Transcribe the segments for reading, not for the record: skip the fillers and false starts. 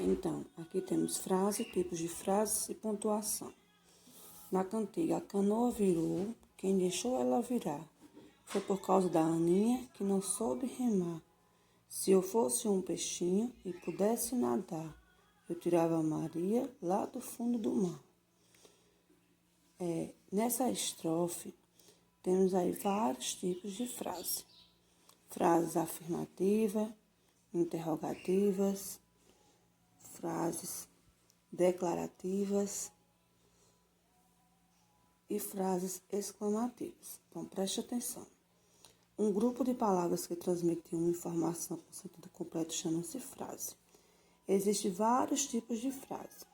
Então, aqui temos frase, tipos de frases e pontuação. Na cantiga, a canoa virou, quem deixou ela virar. Foi por causa da Aninha que não soube remar. Se eu fosse um peixinho e pudesse nadar, eu tirava a Maria lá do fundo do mar. Nessa estrofe, temos aí vários tipos de frase. Frases afirmativas, interrogativas, frases declarativas e frases exclamativas. Então, preste atenção. Um grupo de palavras que transmitem uma informação com sentido completo chama-se frase. Existem vários tipos de frase.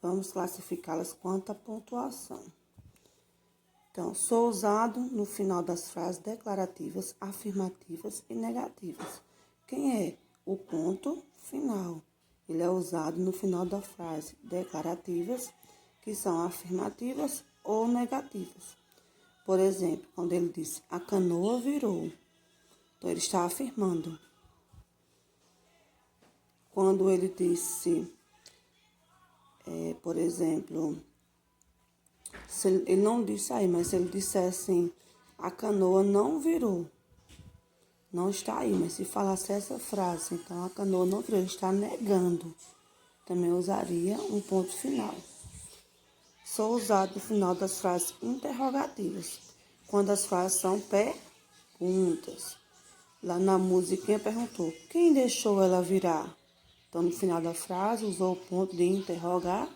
Vamos classificá-las quanto à pontuação. Então, sou usado no final das frases declarativas, afirmativas e negativas. Quem é? O ponto final. Ele é usado no final da frase declarativas, que são afirmativas ou negativas. Por exemplo, quando ele disse, a canoa virou. Então, ele está afirmando. Quando ele disse, por exemplo, ele não disse aí, mas se ele dissesse assim, a canoa não virou. Não está aí, mas se falasse essa frase, então a canoa não virou, ele está negando. Também usaria um ponto final. Sou usado no final das frases interrogativas, quando as frases são perguntas. Lá na musiquinha perguntou, quem deixou ela virar? Então, no final da frase, usou o ponto de interrogação.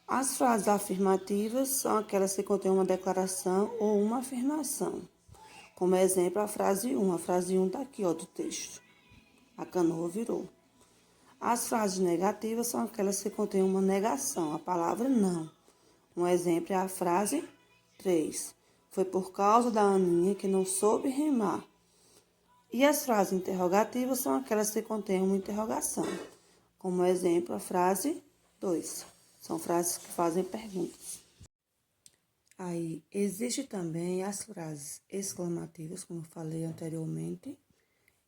As frases afirmativas são aquelas que contêm uma declaração ou uma afirmação. Como exemplo, a frase 1. A frase 1 está aqui, do texto. A canoa virou. As frases negativas são aquelas que contêm uma negação, a palavra não. Um exemplo é a frase 3. Foi por causa da Aninha que não soube remar. E as frases interrogativas são aquelas que contêm uma interrogação. Como exemplo, a frase 2. São frases que fazem perguntas. Aí, existe também as frases exclamativas, como eu falei anteriormente,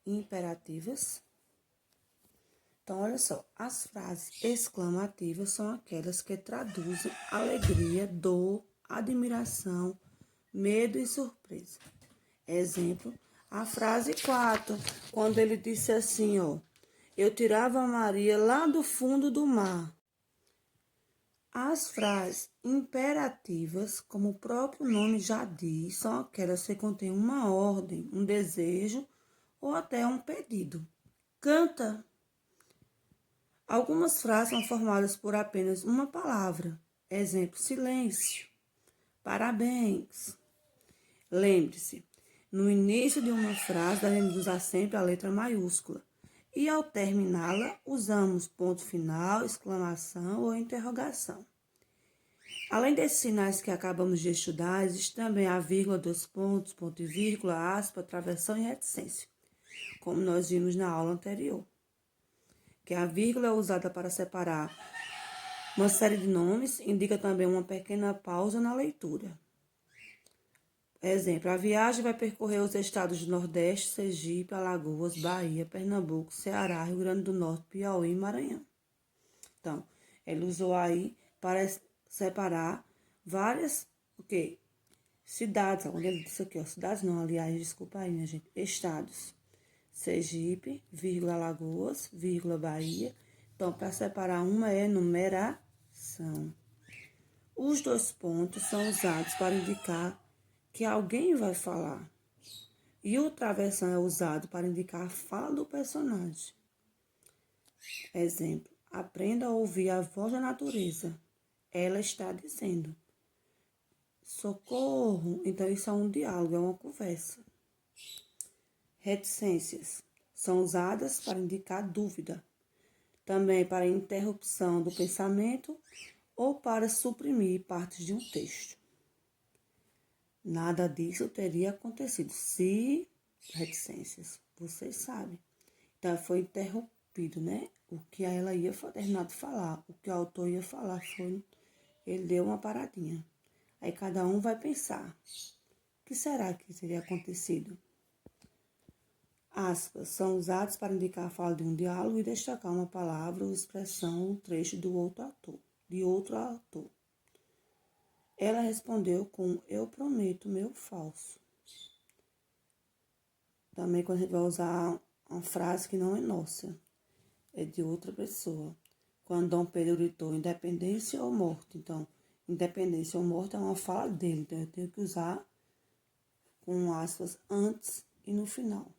imperativas. Então, olha só, as frases exclamativas são aquelas que traduzem alegria, dor, admiração, medo e surpresa. Exemplo, a frase 4, quando ele disse assim, eu tirava a Maria lá do fundo do mar. As frases imperativas, como o próprio nome já diz, são aquelas que contêm uma ordem, um desejo ou até um pedido. Canta. Algumas frases são formadas por apenas uma palavra. Exemplo, silêncio. Parabéns. Lembre-se, no início de uma frase devemos usar sempre a letra maiúscula. E ao terminá-la, usamos ponto final, exclamação ou interrogação. Além desses sinais que acabamos de estudar, existe também a vírgula, dois pontos, ponto e vírgula, aspa, travessão e reticência, como nós vimos na aula anterior. Que a vírgula é usada para separar uma série de nomes, indica também uma pequena pausa na leitura. Exemplo, a viagem vai percorrer os estados do Nordeste, Sergipe, Alagoas, Bahia, Pernambuco, Ceará, Rio Grande do Norte, Piauí e Maranhão. Então, ele usou aí para separar várias, cidades, quando ele disse aqui, cidades não, aliás, desculpa aí, minha gente, estados. Sergipe, vírgula Alagoas, vírgula Bahia. Então, para separar uma é numeração. Os dois pontos são usados para indicar que alguém vai falar. E o travessão é usado para indicar a fala do personagem. Exemplo, aprenda a ouvir a voz da natureza. Ela está dizendo. Socorro. Então, isso é um diálogo, é uma conversa. Reticências são usadas para indicar dúvida. Também para interrupção do pensamento ou para suprimir partes de um texto. Nada disso teria acontecido se reticências, vocês sabem. Então, foi interrompido, né? O que ela ia terminar de falar, o que o autor ia falar foi, ele deu uma paradinha. Aí cada um vai pensar, o que será que teria acontecido? Aspas são usados para indicar a fala de um diálogo e destacar uma palavra ou expressão, um trecho de outro autor. Ela respondeu com eu prometo meu falso. Também quando a gente vai usar uma frase que não é nossa, é de outra pessoa. Quando Dom Pedro gritou independência ou morte. Então, independência ou morte é uma fala dele. Então, eu tenho que usar com aspas antes e no final.